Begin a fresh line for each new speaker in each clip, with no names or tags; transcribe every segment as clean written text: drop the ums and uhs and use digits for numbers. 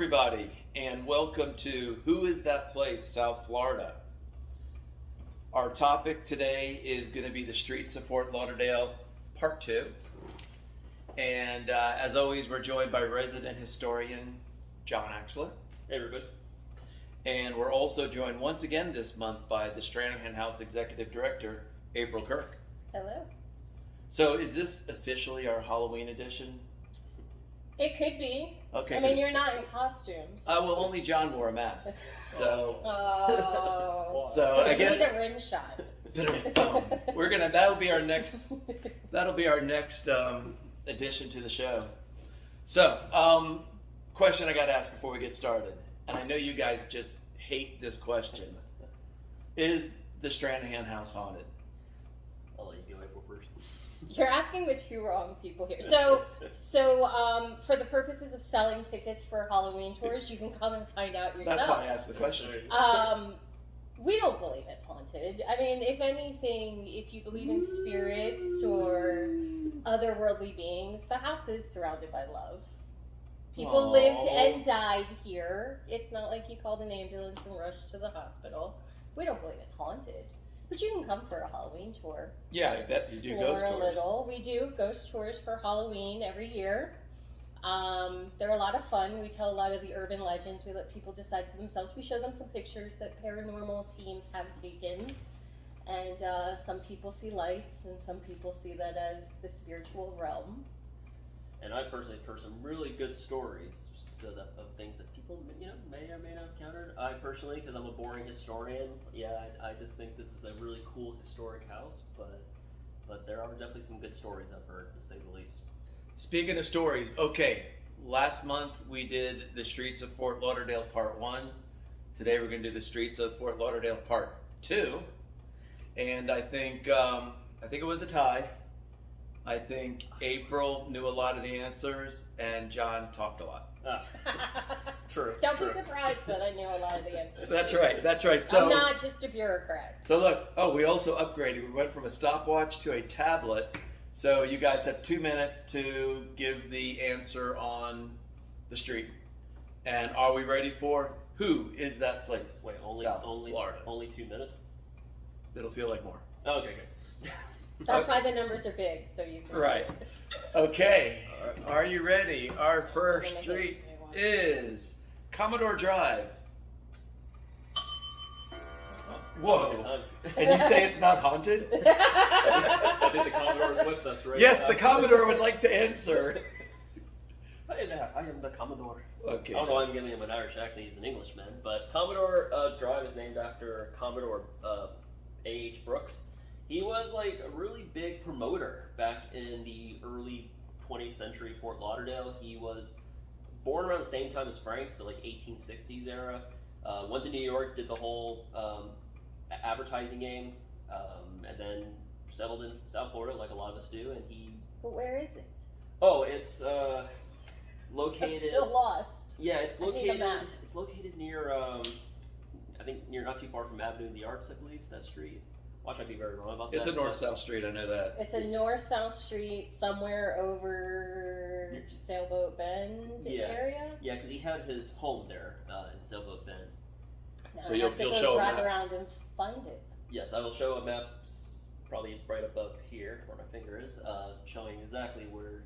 everybody, and welcome to Who Is That Place, South Florida. Our topic today is going to be the streets of Fort Lauderdale, Part 2. And as always, we're joined by resident historian John Axler.
Hey, everybody.
And we're also joined once again this month by the Stranahan House Executive Director, April Kirk.
Hello.
So is this officially our Halloween edition?
It could be.
Okay.
I mean, you're not in costumes.
Well, only John wore a mask. So,
Oh.
so
You
again,
need a rim shot.
that'll be our next addition to the show. So, question I got to ask before we get started, and I know you guys just hate this question: is the Stranahan house haunted?
I'll let you go April first.
You're asking the two wrong people here. So, for the purposes of selling tickets for Halloween tours, you can come and find out yourself.
That's why I asked the question.
We don't believe it's haunted. I mean, if anything, if you believe in spirits or otherworldly beings, the house is surrounded by love. People lived and died here. It's not like you called an ambulance and rushed to the hospital. We don't believe it's haunted. But you can come for a Halloween tour.
Yeah, I bet you do ghost tours.
Explore a little. We do ghost tours for Halloween every year. They're a lot of fun. We tell a lot of the urban legends. We let people decide for themselves. We show them some pictures that paranormal teams have taken. And some people see lights, and some people see that as the spiritual realm.
And I personally have heard some really good stories of things that people may or may not have encountered. I personally, because I'm a boring historian, I just think this is a really cool historic house. But there are definitely some good stories I've heard, to say the least.
Speaking of stories, okay, last month we did the streets of Fort Lauderdale Part 1. Today we're going to do the streets of Fort Lauderdale Part 2. And I think it was a tie. I think April knew a lot of the answers and John talked a lot.
True.
Don't be surprised that I knew a lot of the answers.
That's right. So
I'm not just a bureaucrat.
So look, we also upgraded. We went from a stopwatch to a tablet. So you guys have 2 minutes to give the answer on the street. And are we ready for Who Is That Place?
Wait,
South Florida.
Only 2 minutes?
It'll feel like more.
Okay, good.
That's why the numbers are big, so you can
Right.
see it.
Okay. Are you ready? Our first street is Commodore Drive. Whoa. And you say it's not haunted?
I think the Commodore is with us, right?
Yes, the Commodore would like to answer.
Hi there, I am the Commodore.
Okay.
I don't know why I'm giving him an Irish accent, he's an Englishman. But Commodore Drive is named after Commodore A.H. Brooks. He was like a really big promoter back in the early 20th century Fort Lauderdale. He was born around the same time as Frank, so like 1860s era. Went to New York, did the whole advertising game, and then settled in South Florida like a lot of us do. And he.
But where is it?
Oh, it's located.
I'm still lost.
Yeah, it's
I need a
located.
map.
It's located near. I think near not too far from Avenue of the Arts, I believe that street. Watch, I'd be very wrong about
It's
that.
a north-south street, I know that.
It's a north-south street somewhere over Sailboat Bend area.
Yeah, because he had his home there in Sailboat Bend.
Now
So
I
you'll
have to
show
go
a
drive
map.
around and find it.
Yes, I will show a map probably right above here, where my finger is, showing exactly where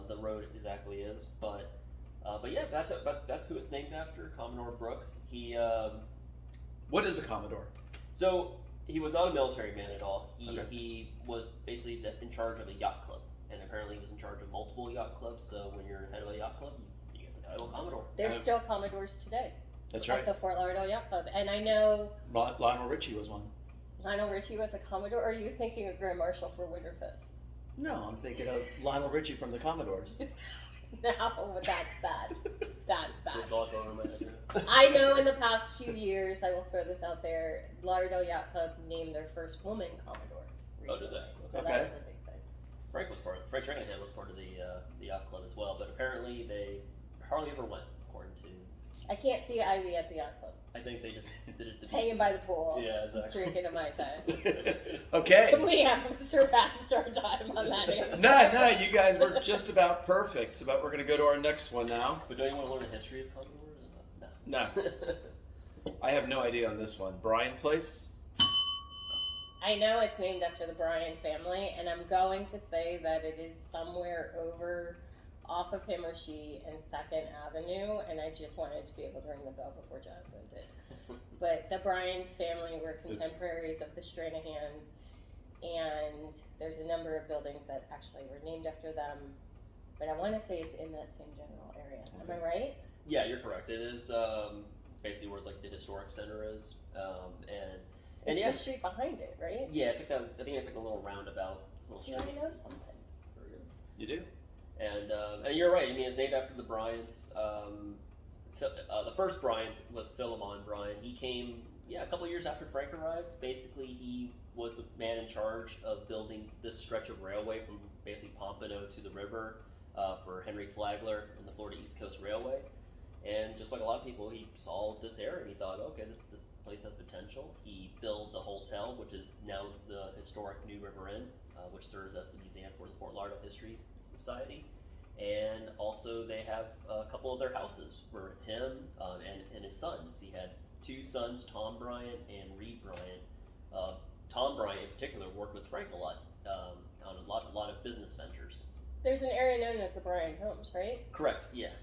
the road exactly is. But yeah, that's who it's named after, Commodore Brooks. He
What is a Commodore?
so he was not a military man at all.
Okay.
He was basically in charge of a yacht club, and apparently he was in charge of multiple yacht clubs. So when you're head of a yacht club, you get the title Commodore.
There's still Commodores today.
That's
At
right.
the Fort Lauderdale Yacht Club. And I know
Lionel Richie was one.
Lionel Richie was a Commodore, or are you thinking of Grand Marshal for Winterfest?
No, I'm thinking of Lionel Richie from the Commodores.
No, that's bad. That's bad.
That's all on my head.
I know in the past few years, I will throw this out there, Lauderdale Yacht Club named their first woman Commodore recently.
Oh, did they?
So
Okay.
that was a big thing.
Frank Stranahan was part of the yacht club as well, but apparently they hardly ever went, according to
I can't see Ivy at the yacht club.
I think they just did it to
Hanging by the pool.
Yeah, exactly.
Drinking a Mai Tai.
Okay.
We have surpassed our time on that answer.
No, you guys were just about perfect. But we're going to go to our next one now.
But don't you want to learn the history of Commodore?
No. I have no idea on this one. Bryan Place?
I know it's named after the Bryan family, and I'm going to say that it is somewhere over off of him or she and 2nd Avenue, and I just wanted to be able to ring the bell before Jonathan did. But the Bryan family were contemporaries of the Stranahans, and there's a number of buildings that actually were named after them, but I want to say it's in that same general area. Am I right?
Yeah, you're correct. It is basically where like the historic center is, and
It's
yeah,
the street behind it, right?
yeah, it's like that. I think it's like a little roundabout. Little
See,
street.
I know something.
Very good.
You do?
And you're right. I mean, it's named after the Bryans. The first Bryan was Philemon Bryan. He came, a couple years after Frank arrived. Basically, he was the man in charge of building this stretch of railway from basically Pompano to the river for Henry Flagler and the Florida East Coast Railway. And just like a lot of people, he saw this area and he thought, okay, this place has potential. He builds a hotel, which is now the historic New River Inn, which serves as the museum for the Fort Lauderdale History Society. And also they have a couple of their houses for him and his sons. He had 2 sons, Tom Bryant and Reed Bryant. Tom Bryant in particular worked with Frank a lot on a lot of business ventures.
There's an area known as the Bryan Homes, right?
Correct. Yeah.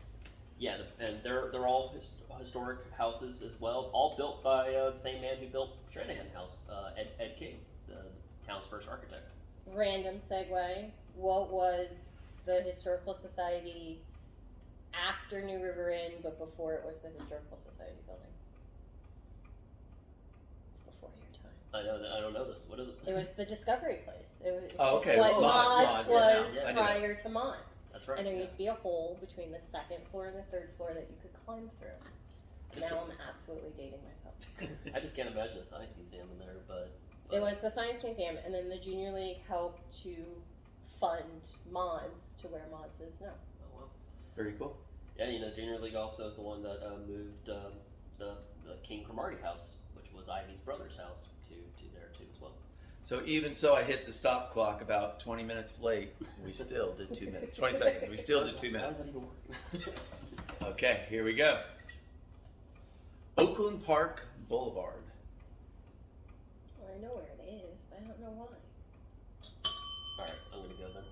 Yeah, and they're all historic houses as well, all built by the same man who built Stranahan House, Ed King, the town's first architect.
Random segue. What was the Historical Society after New River Inn, but before it was the Historical Society building? It's before your time.
I don't know this. What is it?
It was the Discovery Place. It's
okay.
what
Mods,
Mods was
yeah, I knew that.
prior to Mods.
That's right.
And there used to be a hole between the 2nd floor and the 3rd floor that you could climb through. Now I'm absolutely dating myself.
I just can't imagine a science museum in there, but
It was the Science Museum, and then the Junior League helped to fund Mods to where Mods is now.
Oh well.
Very cool.
Yeah, Junior League also is the one that moved the King Cromartie house, which was Ivy's brother's house, to there too as well.
So even so, I hit the stop clock about 20 minutes late. We still did 2 minutes. 20 seconds. We still did 2
How does
minutes.
that even work?
Okay, here we go. Oakland Park Boulevard.
Well, I know where it is, but I don't know why.
All right, I'm gonna go then.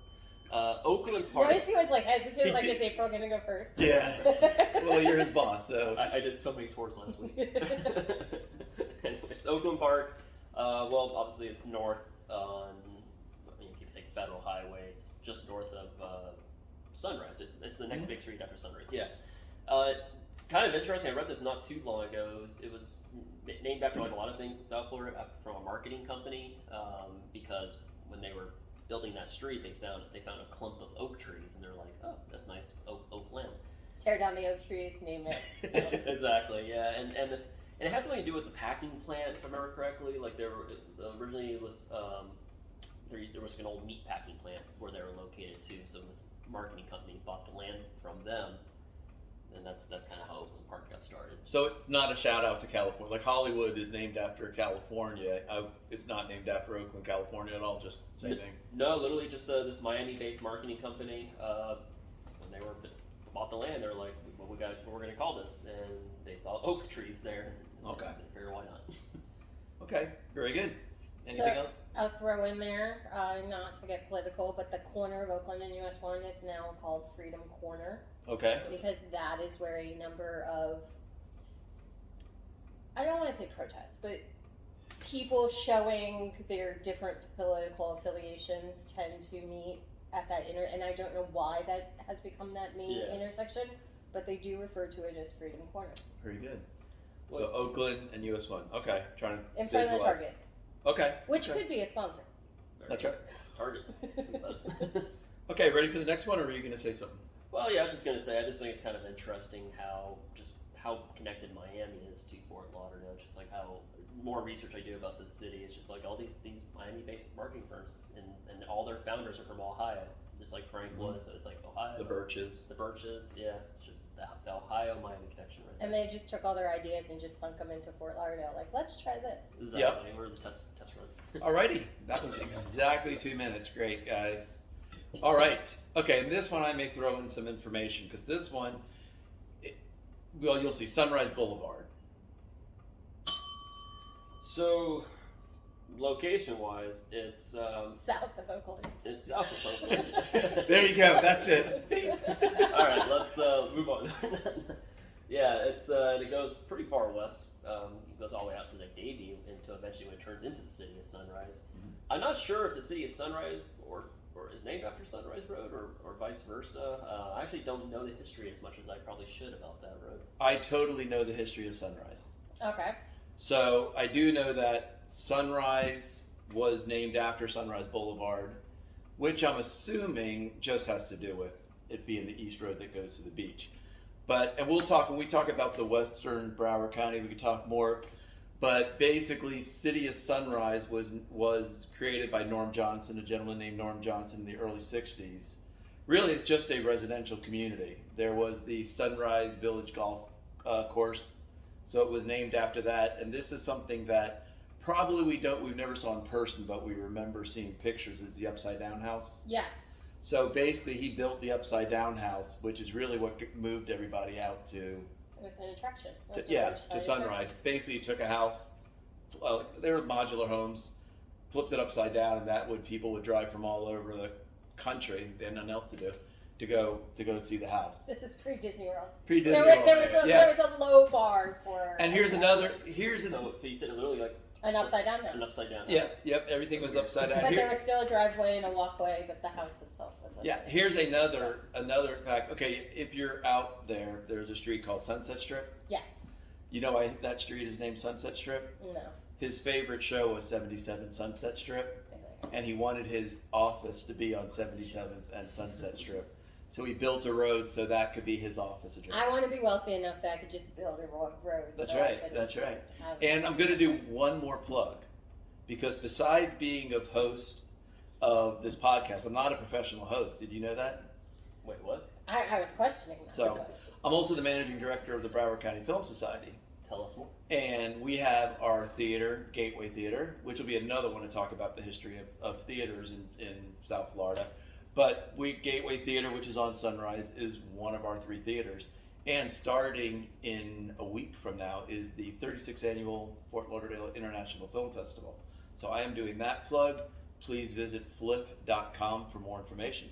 Oakland Park.
Notice he was like hesitant, like is April gonna go first?
Yeah. Well, you're his boss, so.
I did so many tours last week. Anyways, Oakland Park. Well, obviously it's north on. If you take Federal Highway, it's just north of Sunrise. It's the next big street after Sunrise. Yeah. Kind of interesting. I read this not too long ago. It was named after like a lot of things in South Florida from a marketing company because when they were building that street, they found a clump of oak trees, and they're like, "Oh, that's nice oak land."
Tear down the oak trees, name it.
Exactly. Yeah, and it has something to do with the packing plant, if I remember correctly. Like originally it was there was an old meat packing plant where they were located too. So this marketing company bought the land from them. And that's kind of how Oakland Park got started.
So it's not a shout out to California. Like Hollywood is named after California. It's not named after Oakland, California at all. Just same thing.
No, literally just this Miami-based marketing company. When they bought the land, they were like, "What we're going to call this?" And they saw oak trees there.
Okay.
And they figured, why not?
Okay, very good. Anything else?
I'll throw in there, not to get political, but the corner of Oakland and US 1 is now called Freedom Corner.
Okay.
Because that is where a number of, I don't want to say protests, but people showing their different political affiliations tend to meet at that and I don't know why that has become that main intersection, but they do refer to it as Freedom Corner.
Very good. So Oakland and US 1. Okay, trying to
in front of the
visualize.
Target.
Okay.
Which could be a sponsor.
That's right.
Target.
Okay, ready for the next one, or are you going to say something?
Well, yeah, I was just going to say, I just think it's kind of interesting how connected Miami is to Fort Lauderdale. Just like how more research I do about this city, it's just like all these Miami-based marketing firms, and all their founders are from Ohio, just like Frank was. So it's like Ohio.
The Birches.
The Birches, yeah. It's just the Ohio-Miami connection. connection right
And
there.
they just took all their ideas and just sunk them into Fort Lauderdale. Like, let's try this.
Exactly. We're the test run.
Alrighty, that was exactly 2 minutes. Great, guys. All right. Okay, and this one I may throw in some information because this one, well, you'll see Sunrise Boulevard.
So, location-wise, it's
South of Oakland.
it's south of Oakland.
There you go. That's it.
All right, let's move on. Yeah, it goes pretty far west. It goes all the way out to the Davie, until eventually when it turns into the city of Sunrise. I'm not sure if the city of Sunrise or is named after Sunrise Road or vice versa. I actually don't know the history as much as I probably should about that road.
I totally know the history of Sunrise.
Okay.
So I do know that Sunrise was named after Sunrise Boulevard, which I'm assuming just has to do with it being the east road that goes to the beach. And we'll talk, when we talk about the western Broward County, we could talk more. But basically, City of Sunrise was created by Norm Johnson, a gentleman named Norm Johnson in the early 60s. Really, it's just a residential community. There was the Sunrise Village Golf course, so it was named after that. And this is something that probably we've never saw in person, but we remember seeing pictures, is the Upside Down House.
Yes.
So basically, he built the Upside Down House, which is really what moved everybody out to.
It was an attraction.
To Sunrise. Basically, he took a house. They were modular homes, flipped it upside down, and people would drive from all over the country. They had nothing else to do, to go see the house.
This is pre-Disney World.
Pre-Disney World.
There was a low bar for.
And here's
So you said literally like
an upside down house.
an upside down house.
Yeah, yep. Everything was upside down.
But there was still a driveway and a walkway, but the house itself was.
Yeah, here's another fact. Okay, if you're out there, there's a street called Sunset Strip.
Yes.
You know why that street is named Sunset Strip?
No.
His favorite show was 77 Sunset Strip, and he wanted his office to be on 77th and Sunset Strip. So he built a road so that could be his office address.
I want to be wealthy enough that I could just build a road.
That's
so
right. That's right. And I'm going to do one more plug, because besides being a host of this podcast, I'm not a professional host. Did you know that?
Wait, what?
I was questioning that.
So I'm also the managing director of the Broward County Film Society.
Tell us more.
And we have our theater, Gateway Theater, which will be another one to talk about the history of theaters in South Florida. But Gateway Theater, which is on Sunrise, is one of our 3 theaters. And starting in a week from now is the 36th annual Fort Lauderdale International Film Festival. So I am doing that plug. Please visit fliff.com for more information.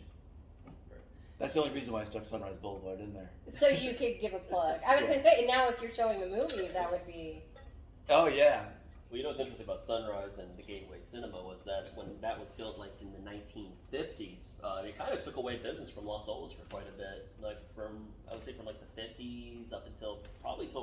That's the only reason why I stuck Sunrise Boulevard in there.
So you could give a plug. I was going to say, now if you're showing a movie, that would be.
Oh, yeah.
Well, you know what's interesting about Sunrise and the Gateway Cinema was that when that was built, like in the 1950s, it kind of took away business from Los Olas for quite a bit. Like I would say from like the 50s up until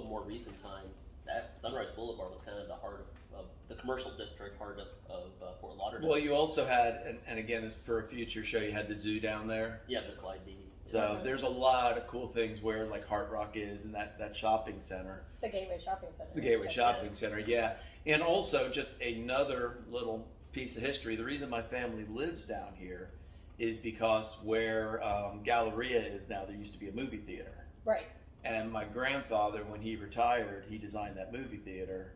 more recent times. That Sunrise Boulevard was kind of the heart of the commercial district, heart of Fort Lauderdale.
Well, you also had, and again, for a future show, you had the zoo down there.
Yeah, the Clyde Beatty.
So there's a lot of cool things where like Hard Rock is, and that shopping center.
The Gateway Shopping Center.
The Gateway Shopping Center, yeah. And also just another little piece of history. The reason my family lives down here is because where Galleria is now, there used to be a movie theater.
Right.
And my grandfather, when he retired, he designed that movie theater.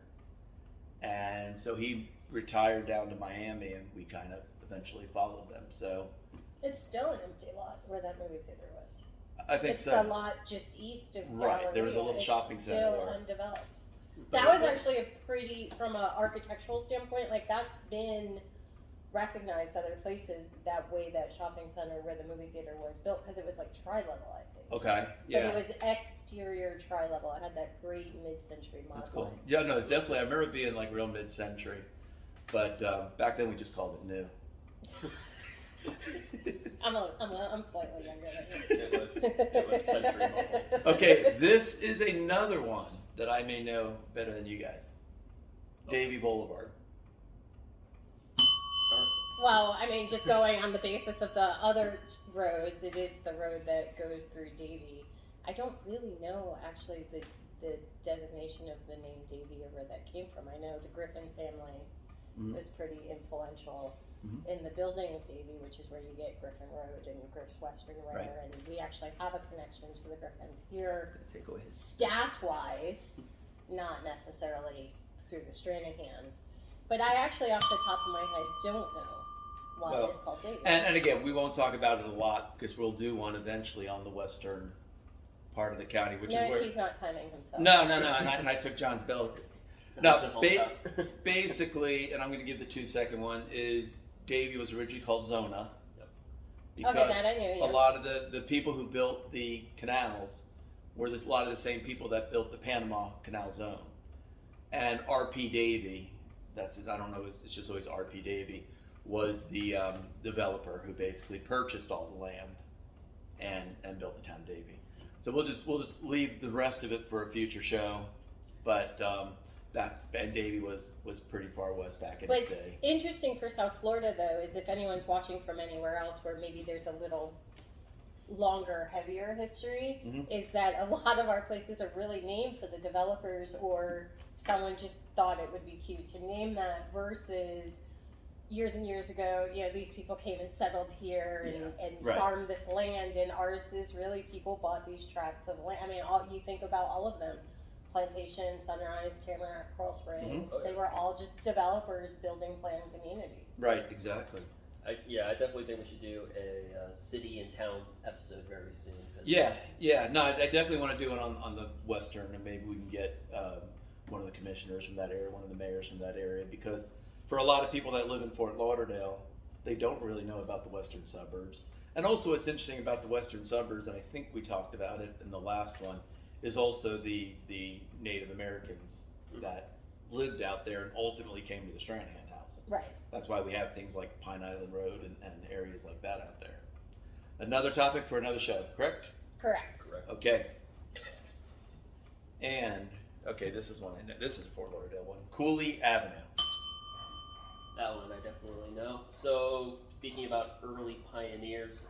And so he retired down to Miami, and we kind of eventually followed them. So
It's still an empty lot where that movie theater was.
I think
it's
so.
the lot just east of Galleria.
Right, there was a little shopping center
still
there.
undeveloped. That was actually a pretty, from an architectural standpoint, like that's been recognized other places, that way that shopping center where the movie theater was built, because it was like tri-level, I think.
Okay, yeah.
But it was exterior tri-level. It had that great mid-century model.
That's cool. Yeah, no, definitely. I remember it being like real mid-century, but back then we just called it new.
I'm slightly younger than you.
It was century model.
Okay, this is another one that I may know better than you guys. Davie Boulevard.
Well, I mean, just going on the basis of the other roads, it is the road that goes through Davie. I don't really know, actually, the designation of the name Davie or where that came from. I know the Griffin family was pretty influential. in the building of Davie, which is where you get Griffin Road and Griff's Western Wear,
Right.
and we actually have a connection to the Griffins here,
Take away his.
staff-wise, not necessarily through the Stranahans. But I actually, off the top of my head, don't know why
Well,
it's called Davie.
And again, we won't talk about it a lot because we'll do one eventually on the western part of the county, which is
Notice
where.
he's not timing himself.
No, and I took John's bell.
That
No,
makes sense all the time.
basically, and I'm going to give the 2-second one, is Davie was originally called Zona.
Yep.
Because
Okay, that I knew,
a
yes.
lot of the people who built the canals were a lot of the same people that built the Panama Canal Zone. And R.P. Davie, that's his, I don't know, it's just always R.P. Davie, was the developer who basically purchased all the land and built the town of Davie. So we'll just leave the rest of it for a future show, but and Davie was pretty far west back in his
But
day.
interesting for South Florida, though, is if anyone's watching from anywhere else where maybe there's a little longer, heavier history, is that a lot of our places are really named for the developers, or someone just thought it would be cute to name that, versus years and years ago, these people came and settled here and
Right.
farmed this land, and ours is really people bought these tracts of land. I mean, you think about all of them. Plantation, Sunrise, Tamarack, Coral Springs,
Oh, yeah.
they were all just developers building planned communities.
Right, exactly.
I definitely think we should do a city and town episode very soon. 'Cause
Yeah. No, I definitely want to do it on the western, and maybe we can get one of the commissioners from that area, one of the mayors from that area, because for a lot of people that live in Fort Lauderdale, they don't really know about the western suburbs. And also, what's interesting about the western suburbs, and I think we talked about it in the last one, is also the Native Americans that lived out there and ultimately came to the Stranahan House.
Right.
That's why we have things like Pine Island Road and areas like that out there. Another topic for another show, correct?
Correct.
Correct.
Okay. And, okay, this is one I know. This is a Fort Lauderdale one. Cooley Avenue.
That one I definitely know. So, speaking about early pioneers,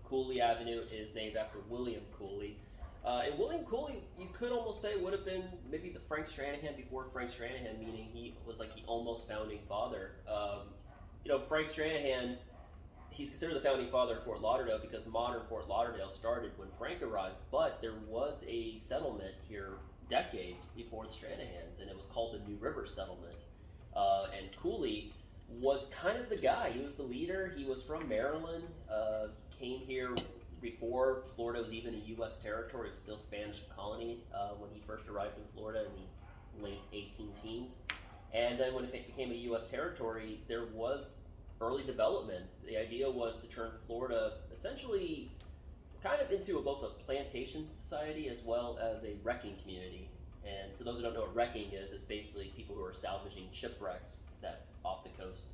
Cooley Avenue is named after William Cooley. And William Cooley, you could almost say, would have been maybe the Frank Stranahan before Frank Stranahan, meaning he was like the almost founding father. Frank Stranahan, he's considered the founding father of Fort Lauderdale because modern Fort Lauderdale started when Frank arrived, but there was a settlement here decades before the Stranahans, and it was called the New River Settlement. And Cooley was kind of the guy. He was the leader. He was from Maryland, came here before Florida was even a U.S. territory. It was still Spanish colony when he first arrived in Florida in the late 18 teens. And then when it became a U.S. territory, there was early development. The idea was to turn Florida essentially kind of into both a plantation society as well as a wrecking community. And for those who don't know what wrecking is, it's basically people who are salvaging shipwrecks that off the coast.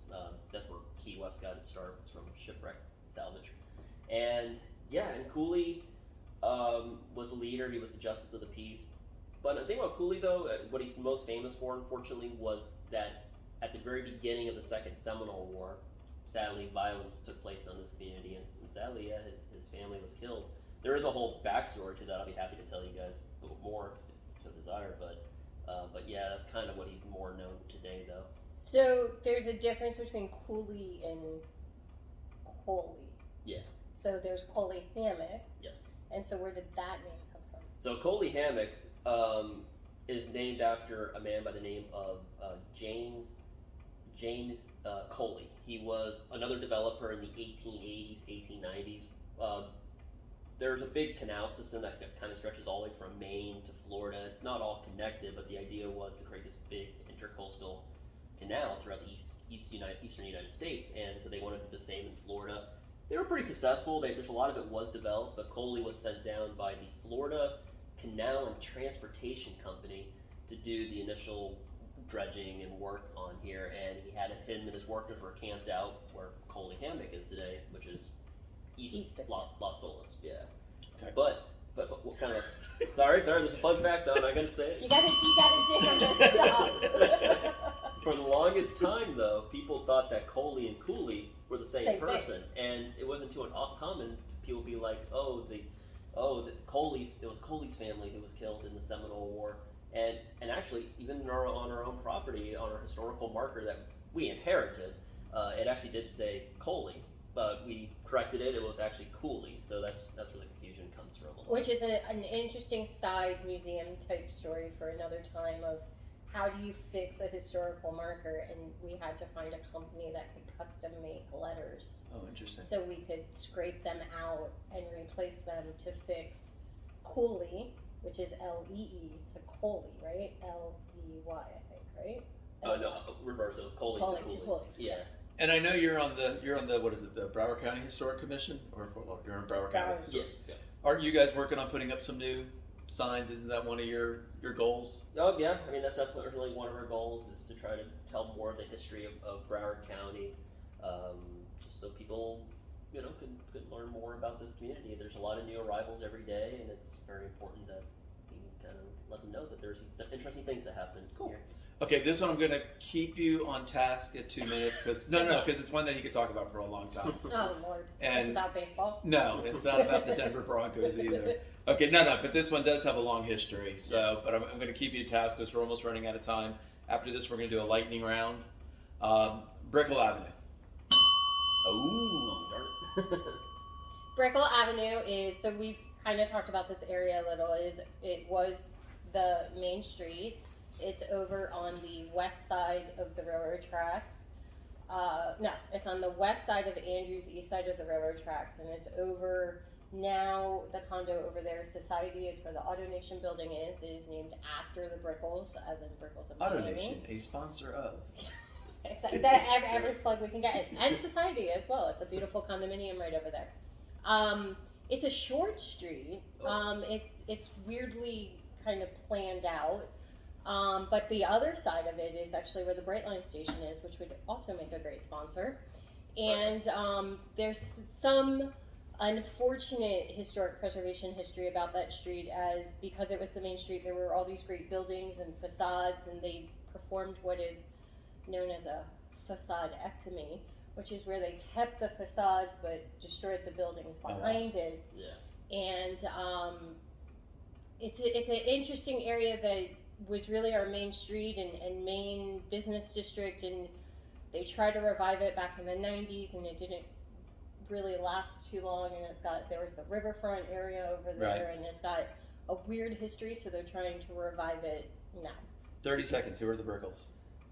That's where Key West got its start. It's from shipwreck salvage. And Cooley was the leader. He was the justice of the peace. But the thing about Cooley, though, what he's most famous for, unfortunately, was that at the very beginning of the Second Seminole War, sadly, violence took place on this community, and sadly, his family was killed. There is a whole backstory to that. I'll be happy to tell you guys more if you so desire, but yeah, that's kind of what he's more known today, though.
So there's a difference between Cooley and Coley.
Yeah.
So there's Coley Hammock.
Yes.
And so where did that name come from?
So Coley Hammock is named after a man by the name of James Coley. He was another developer in the 1880s, 1890s. There's a big canal system that kind of stretches all the way from Maine to Florida. It's not all connected, but the idea was to create this big intercoastal canal throughout the eastern United States, and so they wanted to do the same in Florida. They were pretty successful. There's a lot of it was developed, but Coley was sent down by the Florida Canal and Transportation Company to do the initial dredging and work on here, and him and his workers were camped out where Coley Hammock is today, which is east of Las Olas. Yeah.
Okay.
But what kind of sorry, there's a fun fact though, and I'm gonna say it.
You gotta dig them and stop.
For the longest time, though, people thought that Coley and Cooley were the same person, and it wasn't too uncommon. People be like, the Coleys. It was Coley's family who was killed in the Seminole War, and actually, even on our own property, on our historical marker that we inherited, It actually did say Cooley, but we corrected it. It was actually Cooley, so that's where the confusion comes from.
Which is an interesting side museum type story for another time of how do you fix a historical marker, and we had to find a company that could custom make letters.
Oh, interesting.
So we could scrape them out and replace them to fix Cooley, which is L-E-E, to Cooley, right? L-E-Y, I think, right?
No, reverse. It was Cooley
Cooley
to Cooley.
to Cooley,
Yeah.
yes.
And I know you're on the what is it, the Broward County Historic Commission, or you're on Broward County?
Broward.
Yeah.
Aren't you guys working on putting up some new signs? Isn't that one of your goals?
Oh yeah, I mean that's definitely one of our goals is to try to tell more of the history of Broward County, just so people, could learn more about this community. There's a lot of new arrivals every day, and it's very important that we kind of let them know that there's these interesting things that happen here.
Okay, this one I'm going to keep you on task at 2 minutes because because it's one that you could talk about for a long time.
Oh Lord,
And-
it's about baseball.
No, it's not about the Denver Broncos either. Okay, no, but this one does have a long history. So, but I'm going to keep you to task because we're almost running out of time. After this, we're going to do a lightning round. Brickell Avenue.
Oh, darn it.
Brickell Avenue is, so we've kind of talked about this area a little, it was the main street. It's over on the west side of the railroad tracks. No, it's on the west side of Andrews, east side of the railroad tracks, and it's over now the condo over there, Society, is where the AutoNation building is. It is named after the Brickells, as in Brickells of Miami.
AutoNation, a sponsor of.
Exactly. Every plug we can get, and Society as well. It's a beautiful condominium right over there. It's a short street. It's weirdly kind of planned out. But the other side of it is actually where the Brightline station is, which would also make a great sponsor. And there's some unfortunate historic preservation history about that street, as because it was the main street, there were all these great buildings and facades, and they performed what is known as a facade-ectomy, which is where they kept the facades but destroyed the buildings behind it.
Yeah.
And it's an interesting area that was really our main street and main business district, and they tried to revive it back in the 90s, and it didn't really last too long. And there was the riverfront area over there,
Right.
and it's got a weird history, so they're trying to revive it now.
30 seconds. Who are the Brickels?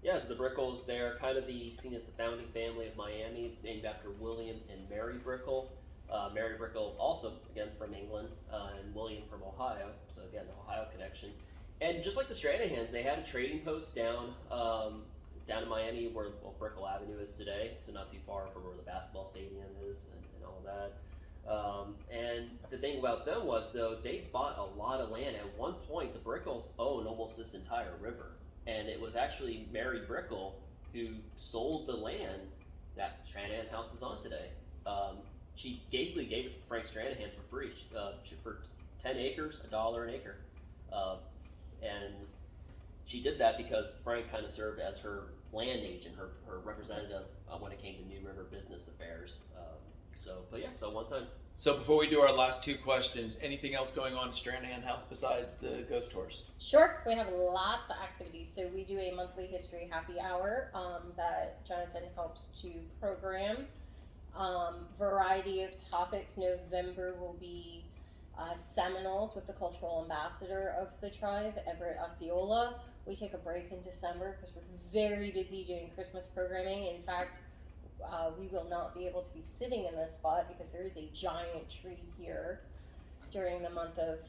Yeah, so the Brickels, they're kind of seen as the founding family of Miami, named after William and Mary Brickell. Mary Brickell, also again from England, and William from Ohio. So again, the Ohio connection. And just like the Stranahans, they had a trading post down in Miami where Brickell Avenue is today, so not too far from where the basketball stadium is and all that. And the thing about them was, though, they bought a lot of land. At one point, the Brickels owned almost this entire river. And it was actually Mary Brickell who sold the land that Stranahan House is on today. She basically gave it to Frank Stranahan for free. For 10 acres, $1 an acre. And she did that because Frank kind of served as her land agent, her representative when it came to New River business affairs. So one time.
So before we do our last two questions, anything else going on at Stranahan House besides the ghost tours?
Sure, we have lots of activities. So we do a monthly history happy hour that Jonathan helps to program. Variety of topics. November will be Seminoles with the cultural ambassador of the tribe, Everett Osceola. We take a break in December because we're very busy doing Christmas programming. In fact, we will not be able to be sitting in this spot because there is a giant tree here during the month of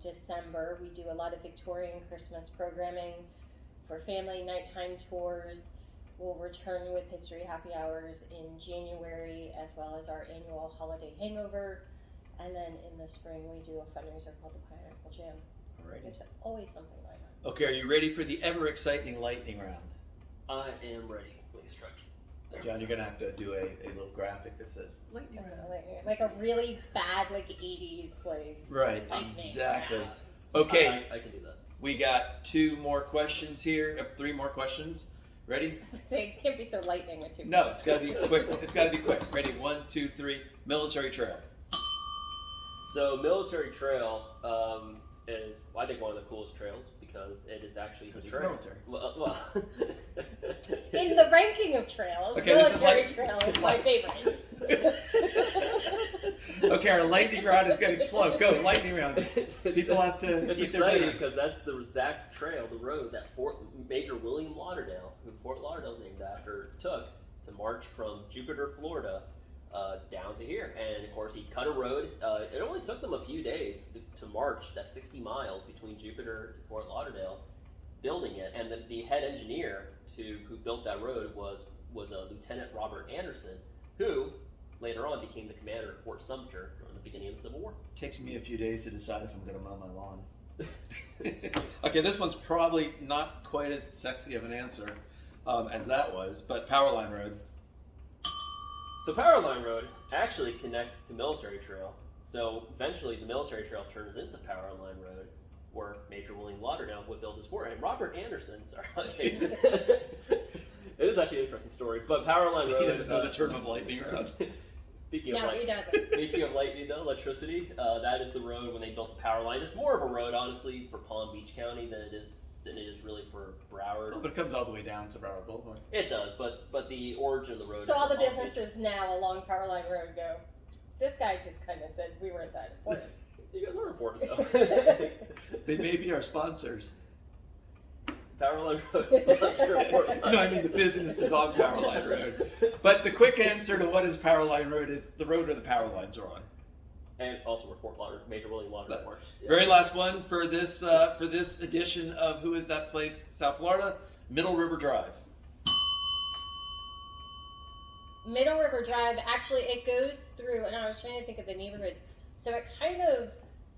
December. We do a lot of Victorian Christmas programming for family nighttime tours. We'll return with history happy hours in January, as well as our annual holiday hangover. And then in the spring, we do a fundraiser called the Pineapple Jam.
Alrighty.
There's always something going on.
Okay, are you ready for the ever exciting lightning round?
I am ready. Please stretch.
John, you're gonna have to do a little graphic that says lightning round.
Like a really bad 80s
Right,
lightning
exactly.
round.
Okay,
I can do that.
we got 2 more questions here. 3 more questions. Ready?
It can't be so lightning with 2
No, it's gotta be quick. It's gotta be quick. Ready? 1, 2, 3. Military Trail.
So Military Trail is, I think, one of the coolest trails because it is actually
Because
the
it's
trail.
military.
Well,
In the ranking of trails,
Okay, this is
military
like-
trail is my favorite.
Okay, our lightning round is getting slow. Go, lightning round. People have to
It's
eat their
exciting
dinner.
because that's the exact trail, the road that Major William Lauderdale, who Fort Lauderdale's named after, took to march from Jupiter, Florida, down to here. And of course, he cut a road. It only took them a few days to march that 60 miles between Jupiter and Fort Lauderdale, building it. And the head engineer who built that road was Lieutenant Robert Anderson, who later on became the commander at Fort Sumter during the beginning of the Civil War.
Takes me a few days to decide if I'm going to mow my lawn. Okay, this one's probably not quite as sexy of an answer as that was, but Powerline Road.
So Powerline Road actually connects to Military Trail. So eventually the Military Trail turns into Powerline Road, where Major William Lauderdale would build his fort. And Robert Anderson, sorry, okay. It is actually an interesting story. But Powerline Road
He doesn't know the term of lightning road.
Speaking of
No, he doesn't.
speaking of lightning, though, electricity, that is the road when they built the power line. It's more of a road, honestly, for Palm Beach County than it is really for Broward.
Well, but it comes all the way down to Broward Boulevard.
It does, but the origin of the road.
So
is
all the
from Palm Beach.
businesses now along Powerline Road go, this guy just kind of said we weren't that important.
You guys are important, though.
They may be our sponsors.
Powerline Road is sponsored Fort
No, I mean the business is on Powerline Road. But the quick answer to what is Powerline Road is the road where the power lines are on.
And also where Fort Lauderdale, Major William Lauderdale marched. Yeah.
Very last one for this edition of Who Is That Place, South Florida, Middle River Drive.
Middle River Drive, actually, it goes through, and I was trying to think of the neighborhood. So it kind of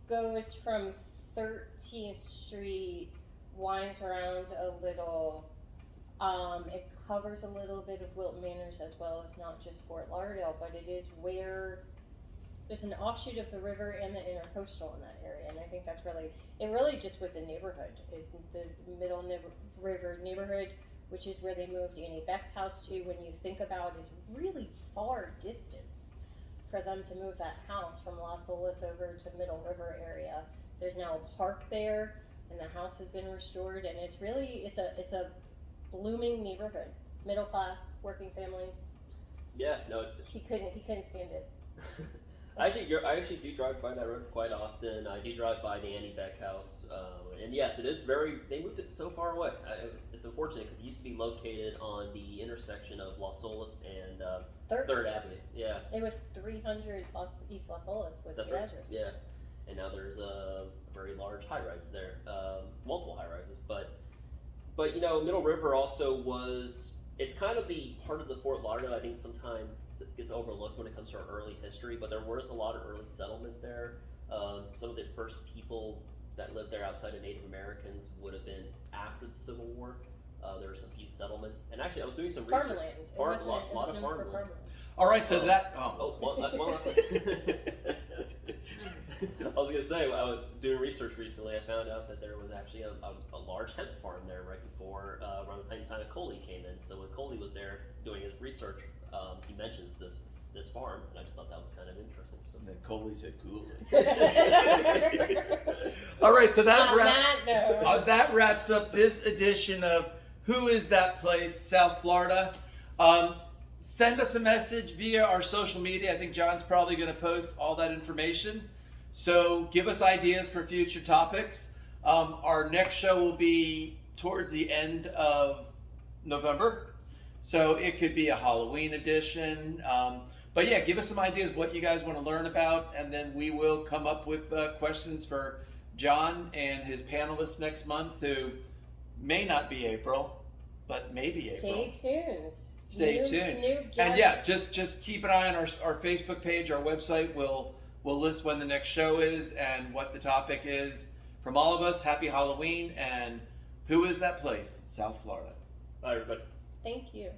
goes from 13th Street, winds around a little. It covers a little bit of Wilton Manors as well. It's not just Fort Lauderdale, but it is where there's an offshoot of the river and the intercoastal in that area. And I think that's really just was a neighborhood. It's the Middle River neighborhood, which is where they moved Annie Beck's house to. When you think about it, is really far distance for them to move that house from Las Olas over to Middle River area. There's now a park there, and the house has been restored, and it's a blooming neighborhood. Middle class, working families.
Yeah, no, it's
He couldn't stand it.
I actually do drive by that road quite often. I do drive by the Annie Beck house, and yes, it is they moved it so far away. It's unfortunate because it used to be located on the intersection of Las Olas and Third Avenue. Yeah,
It was 300 East Las Olas was
that's
the
right.
address.
Yeah, and now there's a very large high rise there, multiple high rises. But Middle River also was. It's kind of the part of the Fort Lauderdale I think sometimes gets overlooked when it comes to our early history, but there was a lot of early settlement there. Some of the first people that lived there outside of Native Americans would have been after the Civil War. There were some few settlements, and actually I was doing some research.
Farmland.
A lot of farmland.
All right, so
One last thing. I was gonna say, I was doing research recently. I found out that there was actually a large hemp farm there right before around the same time that Cooley came in. So when Cooley was there doing his research, he mentions this farm, and I just thought that was kind of interesting. So.
And then Coley said Cooley. All right, so that wraps up this edition of Who Is That Place, South Florida. Send us a message via our social media. I think John's probably going to post all that information. So give us ideas for future topics. Our next show will be towards the end of November. So it could be a Halloween edition. But yeah, give us some ideas what you guys want to learn about. And then we will come up with questions for John and his panelists next month, who may not be April, but maybe April. Stay tuned.
New
And yeah, just keep an eye on our Facebook page, our website. We'll list when the next show is and what the topic is. From all of us, happy Halloween, and Who Is That Place, South Florida.
Bye, everybody.
Thank you.